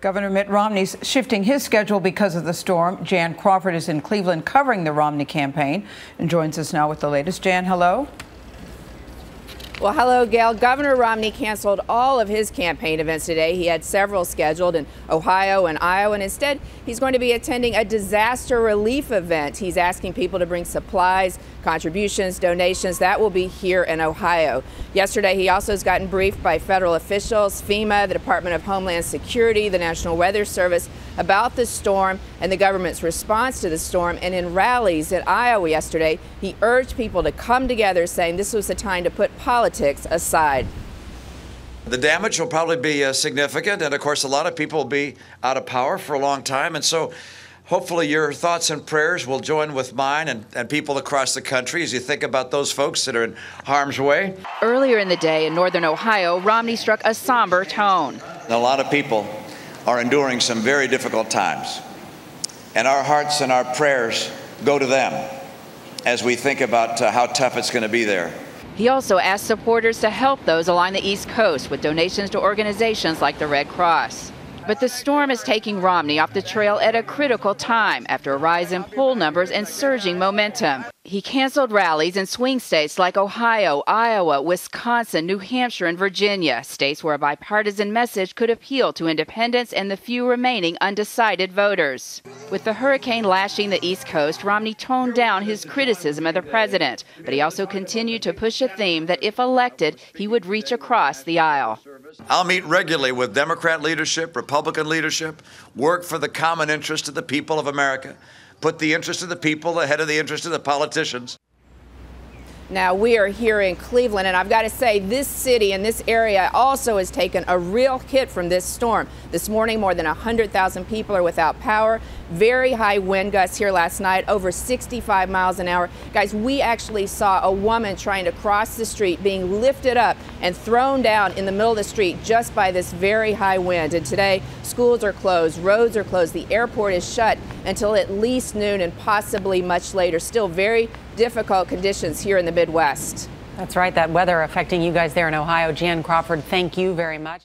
Governor Mitt Romney's shifting his schedule because of the storm. Jan Crawford is in Cleveland covering the Romney campaign and joins us now with the latest. Jan, hello. Well, hello, Gail. Governor Romney canceled all of his campaign events today. He had several scheduled in Ohio and Iowa, and instead he's going to be attending a disaster relief event. He's asking people to bring supplies, contributions, donations. That will be here in Ohio. Yesterday, he also has gotten briefed by federal officials, FEMA, the Department of Homeland Security, the National Weather Service, about the storm and the government's response to the storm. And in rallies in Iowa yesterday, he urged people to come together, saying this was the time to put politics aside. The damage will probably be significant, and of course a lot of people will be out of power for a long time, and so hopefully your thoughts and prayers will join with mine and people across the country as you think about those folks that are in harm's way. Earlier in the day in northern Ohio, Romney struck a somber tone. A lot of people are enduring some very difficult times, and our hearts and our prayers go to them as we think about how tough it's going to be there. He also asked supporters to help those along the East Coast with donations to organizations like the Red Cross. But the storm is taking Romney off the trail at a critical time after a rise in poll numbers and surging momentum. He canceled rallies in swing states like Ohio, Iowa, Wisconsin, New Hampshire, and Virginia, states where a bipartisan message could appeal to independents and the few remaining undecided voters. With the hurricane lashing the East Coast, Romney toned down his criticism of the president, but he also continued to push a theme that if elected, he would reach across the aisle. I'll meet regularly with Democrat leadership, Republican leadership, work for the common interest of the people of America, put the interest of the people ahead of the interest of the politicians. Now, we are here in Cleveland, and I've got to say, this city and this area also has taken a real hit from this storm. This morning, more than 100,000 people are without power. Very high wind gusts here last night, over 65 miles an hour. Guys, we actually saw a woman trying to cross the street being lifted up and thrown down in the middle of the street just by this very high wind. And today, schools are closed, roads are closed, the airport is shut until at least noon and possibly much later. Still very difficult conditions here in the Midwest. That's right. That weather affecting you guys there in Ohio. Jan Crawford, thank you very much.